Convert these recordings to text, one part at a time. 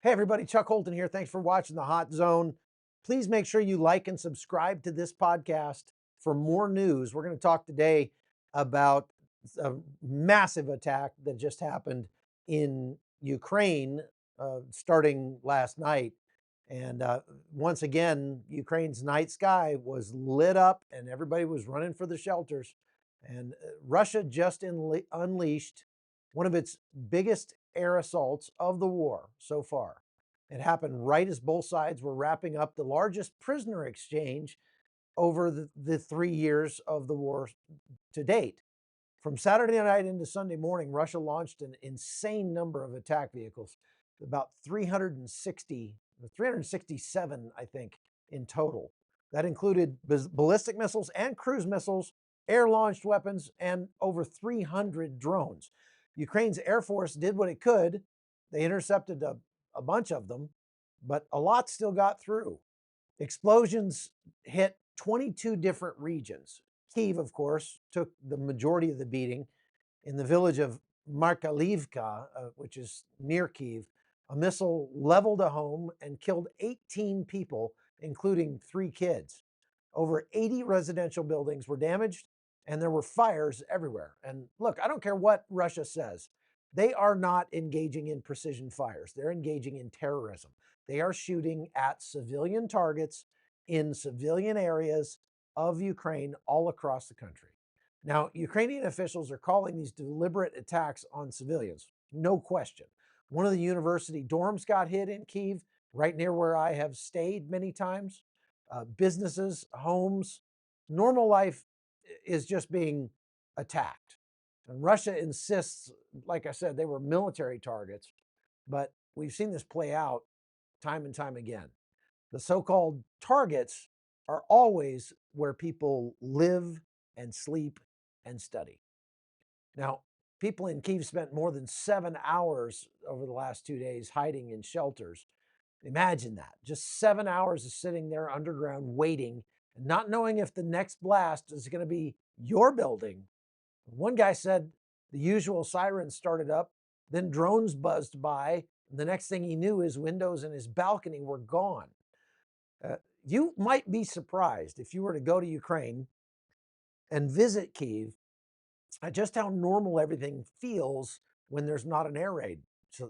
Hey everybody, Chuck Holton here. Thanks for watching the Hot Zone. Please make sure you like and subscribe to this podcast for more news. We're going to talk today about a massive attack that just happened in Ukraine starting last night. And once again, Ukraine's night sky was lit up and everybody was running for the shelters. And Russia just unleashed one of its biggest air assaults of the war so far. It happened right as both sides were wrapping up the largest prisoner exchange over the 3 years of the war to date. From Saturday night into Sunday morning, Russia launched an insane number of attack vehicles, about 360, 367, I think, in total. That included ballistic missiles and cruise missiles, air-launched weapons, and over 300 drones. Ukraine's Air Force did what it could. They intercepted a bunch of them, but a lot still got through. Explosions hit 22 different regions. Kyiv, of course, took the majority of the beating. In the village of Markalivka, which is near Kyiv, a missile leveled a home and killed 18 people, including 3 kids. Over 80 residential buildings were damaged, and there were fires everywhere. And look, I don't care what Russia says. They are not engaging in precision fires. They're engaging in terrorism. They are shooting at civilian targets in civilian areas of Ukraine all across the country. Now, Ukrainian officials are calling these deliberate attacks on civilians, no question. One of the university dorms got hit in Kyiv, right near where I have stayed many times. Businesses, homes, normal life is just being attacked. And Russia insists, like I said, they were military targets, but we've seen this play out time and time again. The so-called targets are always where people live and sleep and study. Now, people in Kyiv spent more than 7 hours over the last 2 days hiding in shelters. Imagine that, just 7 hours of sitting there underground waiting and not knowing if the next blast is going to be your building. One guy said the usual sirens started up, then drones buzzed by, and the next thing he knew, his windows and his balcony were gone. You might be surprised if you were to go to Ukraine and visit Kyiv at just how normal everything feels when there's not an air raid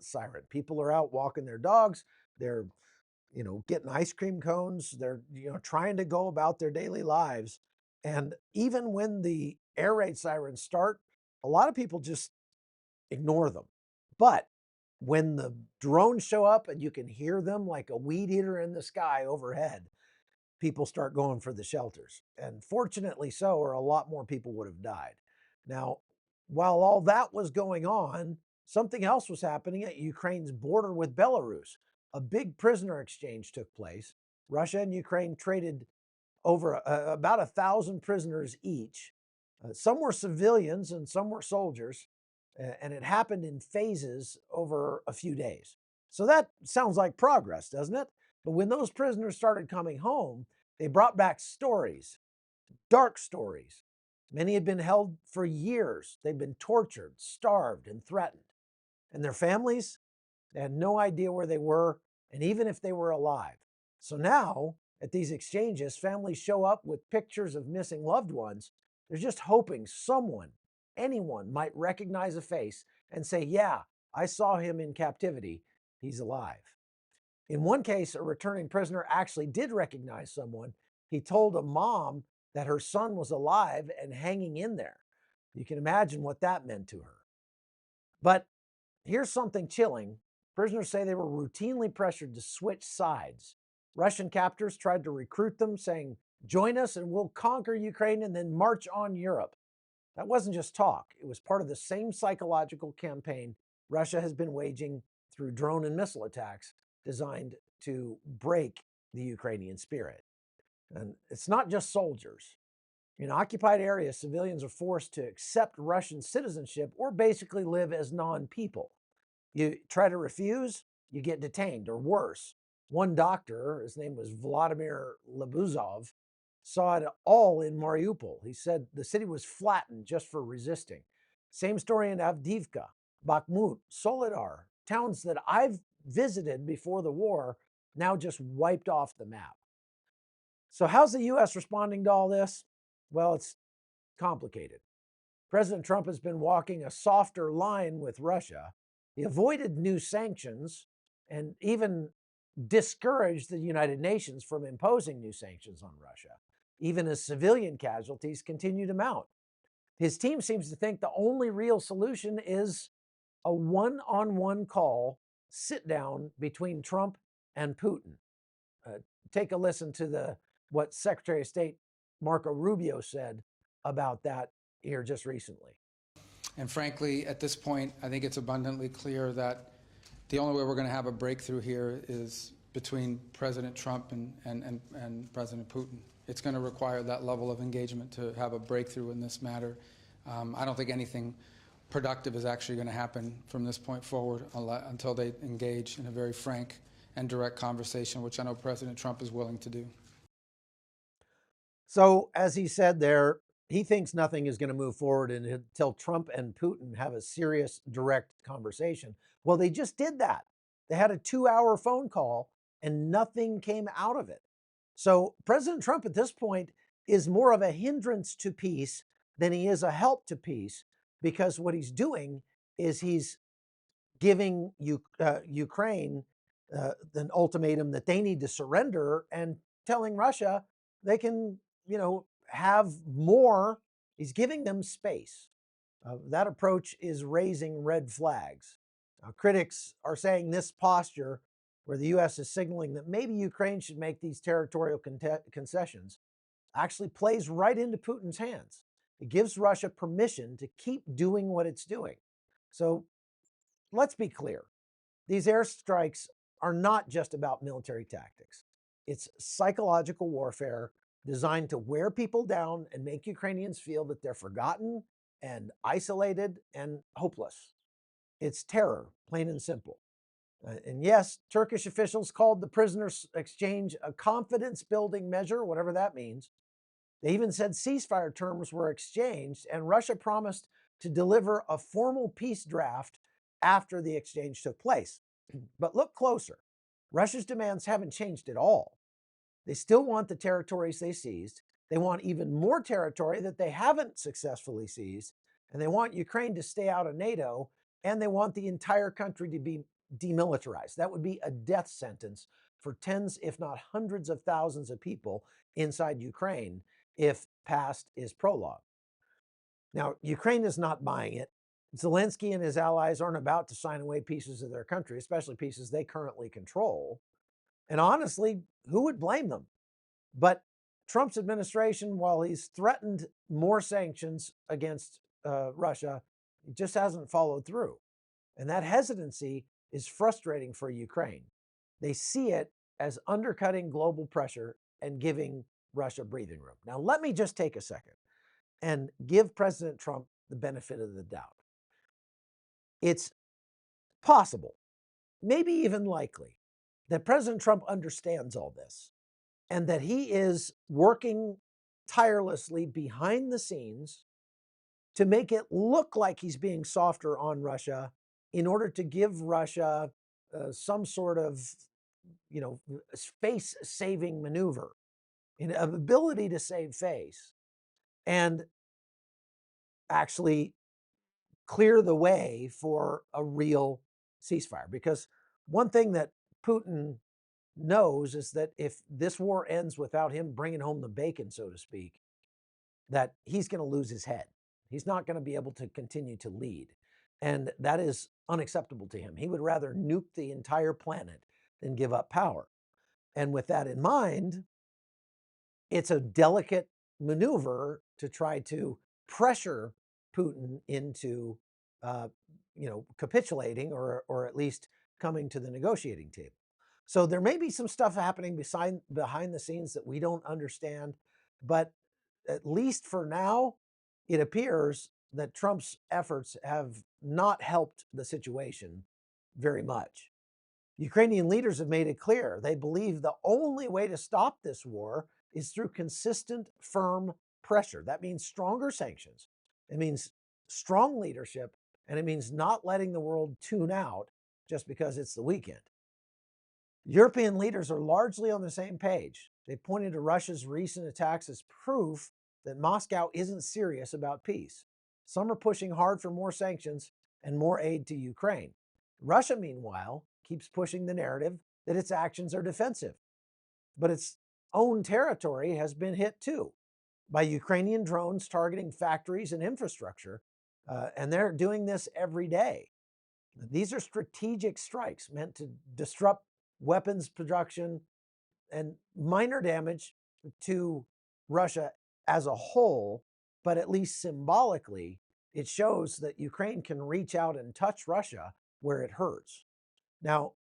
siren. People are out walking their dogs. They're, getting ice cream cones. They're, trying to go about their daily lives. And even when the air raid sirens start, a lot of people just ignore them. But when the drones show up and you can hear them like a weed eater in the sky overhead, people start going for the shelters. And fortunately so, or a lot more people would have died. Now, while all that was going on, something else was happening at Ukraine's border with Belarus. A big prisoner exchange took place. Russia and Ukraine traded over about 1,000 prisoners each. Some were civilians and some were soldiers, and it happened in phases over a few days. So that sounds like progress, doesn't it? But when those prisoners started coming home, they brought back stories, dark stories. Many had been held for years. They'd been tortured, starved, and threatened. And their families, they had no idea where they were, and even if they were alive. So now, at these exchanges, families show up with pictures of missing loved ones. They're just hoping someone, anyone, might recognize a face and say, yeah, I saw him in captivity. He's alive. In one case, a returning prisoner actually did recognize someone. He told a mom that her son was alive and hanging in there. You can imagine what that meant to her. But here's something chilling. Prisoners say they were routinely pressured to switch sides. Russian captors tried to recruit them, saying, join us and we'll conquer Ukraine and then march on Europe. That wasn't just talk. It was part of the same psychological campaign Russia has been waging through drone and missile attacks designed to break the Ukrainian spirit. And it's not just soldiers. In occupied areas, civilians are forced to accept Russian citizenship or basically live as non-people. You try to refuse, you get detained, or worse. One doctor, his name was Vladimir Lebuzov, saw it all in Mariupol. He said the city was flattened just for resisting. Same story in Avdiivka, Bakhmut, Soledar, towns that I've visited before the war, now just wiped off the map. So how's the U.S. responding to all this? Well, it's complicated. President Trump has been walking a softer line with Russia. He avoided new sanctions and even discouraged the United Nations from imposing new sanctions on Russia, even as civilian casualties continue to mount. His team seems to think the only real solution is a one-on-one call, sit down between Trump and Putin. Take a listen to what Secretary of State Marco Rubio said about that here just recently. And frankly, at this point, I think it's abundantly clear that the only way we're going to have a breakthrough here is between President Trump and President Putin. It's going to require that level of engagement to have a breakthrough in this matter. I don't think anything productive is actually going to happen from this point forward until they engage in a very frank and direct conversation, which I know President Trump is willing to do. So, as he said there, he thinks nothing is going to move forward until Trump and Putin have a serious, direct conversation. Well, they just did that. They had a 2-hour phone call and nothing came out of it. So, President Trump at this point is more of a hindrance to peace than he is a help to peace, because what he's doing is he's giving Ukraine an ultimatum that they need to surrender and telling Russia they can, have more. He's giving them space. That approach is raising red flags. Critics are saying this posture, where the U.S. is signaling that maybe Ukraine should make these territorial concessions, actually plays right into Putin's hands. It gives Russia permission to keep doing what it's doing. So let's be clear. These airstrikes are not just about military tactics. It's psychological warfare designed to wear people down and make Ukrainians feel that they're forgotten and isolated and hopeless. It's terror, plain and simple. And yes, Turkish officials called the prisoners exchange a confidence-building measure, whatever that means. They even said ceasefire terms were exchanged, and Russia promised to deliver a formal peace draft after the exchange took place. But look closer. Russia's demands haven't changed at all. They still want the territories they seized. They want even more territory that they haven't successfully seized. And they want Ukraine to stay out of NATO. And they want the entire country to be demilitarized. That would be a death sentence for tens, if not hundreds of thousands of people inside Ukraine if past is prologue. Now, Ukraine is not buying it. Zelensky and his allies aren't about to sign away pieces of their country, especially pieces they currently control. And honestly, who would blame them? But Trump's administration, while he's threatened more sanctions against Russia, just hasn't followed through. And that hesitancy is frustrating for Ukraine. They see it as undercutting global pressure and giving Russia breathing room. Now, let me just take a second and give President Trump the benefit of the doubt. It's possible, maybe even likely, that President Trump understands all this and that he is working tirelessly behind the scenes to make it look like he's being softer on Russia in order to give Russia some sort of, face-saving maneuver, an ability to save face and actually clear the way for a real ceasefire. Because one thing that Putin knows is that if this war ends without him bringing home the bacon, so to speak, that he's going to lose his head. He's not going to be able to continue to lead. And that is unacceptable to him. He would rather nuke the entire planet than give up power. And with that in mind, it's a delicate maneuver to try to pressure Putin into, capitulating or at least coming to the negotiating table. So there may be some stuff happening behind the scenes that we don't understand, but at least for now, it appears that Trump's efforts have not helped the situation very much. Ukrainian leaders have made it clear they believe the only way to stop this war is through consistent, firm pressure. That means stronger sanctions. It means strong leadership, and it means not letting the world tune out just because it's the weekend. European leaders are largely on the same page. They pointed to Russia's recent attacks as proof that Moscow isn't serious about peace. Some are pushing hard for more sanctions and more aid to Ukraine. Russia, meanwhile, keeps pushing the narrative that its actions are defensive. But its own territory has been hit too by Ukrainian drones targeting factories and infrastructure. And they're doing this every day. These are strategic strikes meant to disrupt weapons production and minor damage to Russia as a whole, but at least symbolically, it shows that Ukraine can reach out and touch Russia where it hurts. Now,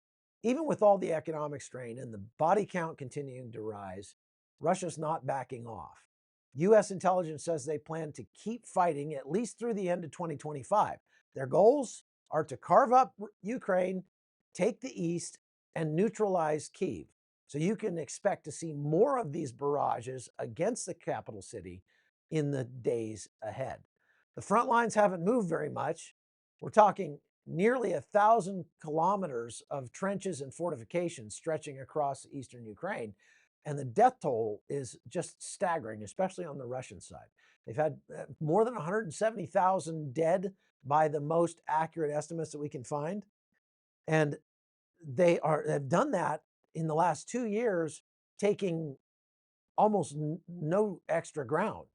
even with all the economic strain and the body count continuing to rise, Russia's not backing off. U.S. intelligence says they plan to keep fighting at least through the end of 2025. Their goals are to carve up Ukraine, take the east, and neutralize Kyiv. So you can expect to see more of these barrages against the capital city in the days ahead. The front lines haven't moved very much. We're talking nearly 1,000 kilometers of trenches and fortifications stretching across eastern Ukraine. And the death toll is just staggering, especially on the Russian side. They've had more than 170,000 dead by the most accurate estimates that we can find. And they've done that in the last 2 years, taking almost no extra ground.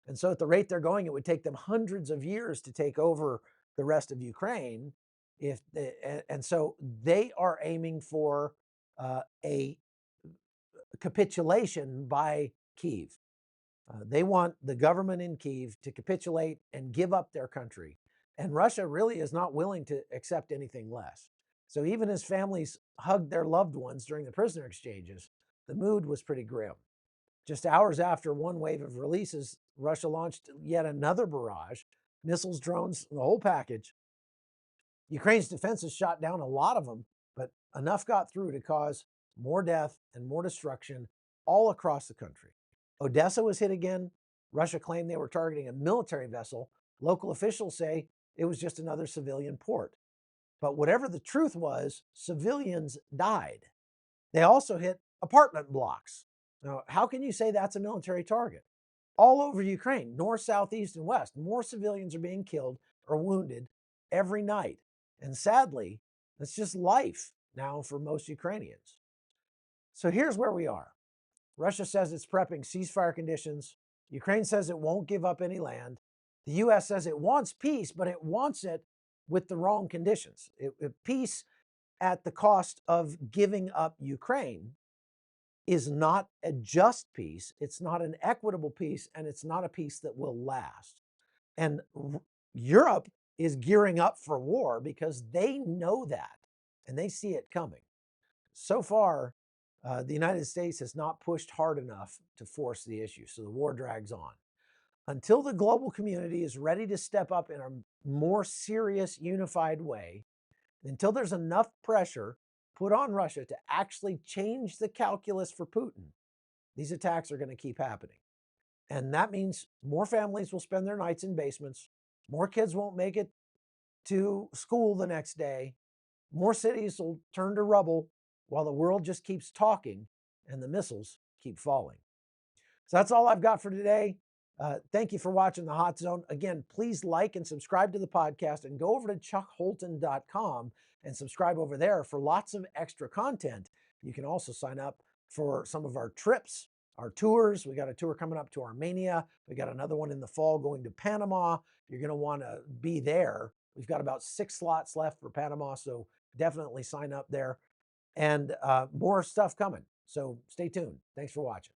And so at the rate they're going, it would take them hundreds of years to take over the rest of Ukraine. And so they are aiming for a capitulation by Kyiv. They want the government in Kyiv to capitulate and give up their country. And Russia really is not willing to accept anything less. So even as families hugged their loved ones during the prisoner exchanges, the mood was pretty grim. Just hours after one wave of releases, Russia launched yet another barrage, missiles, drones, the whole package. Ukraine's defenses shot down a lot of them, but enough got through to cause more death and more destruction all across the country. Odessa was hit again. Russia claimed they were targeting a military vessel. Local officials say it was just another civilian port. But whatever the truth was, civilians died. They also hit apartment blocks. Now, how can you say that's a military target? All over Ukraine, north, south, east, and west, more civilians are being killed or wounded every night. And sadly, that's just life now for most Ukrainians. So here's where we are. Russia says it's prepping ceasefire conditions. Ukraine says it won't give up any land. The U.S. says it wants peace, but it wants it with the wrong conditions. Peace at the cost of giving up Ukraine is not a just peace. It's not an equitable peace, and it's not a peace that will last. And Europe is gearing up for war because they know that and they see it coming. So far, the United States has not pushed hard enough to force the issue, so the war drags on. Until the global community is ready to step up in a more serious, unified way, until there's enough pressure put on Russia to actually change the calculus for Putin, these attacks are going to keep happening. And that means more families will spend their nights in basements, more kids won't make it to school the next day, more cities will turn to rubble while the world just keeps talking and the missiles keep falling. So that's all I've got for today. Thank you for watching The Hot Zone. Again, please like and subscribe to the podcast and go over to chuckholton.com and subscribe over there for lots of extra content. You can also sign up for some of our trips, our tours. We got a tour coming up to Armenia. We got another one in the fall going to Panama. You're going to want to be there. We've got about 6 slots left for Panama, so definitely sign up there. And more stuff coming. So stay tuned. Thanks for watching.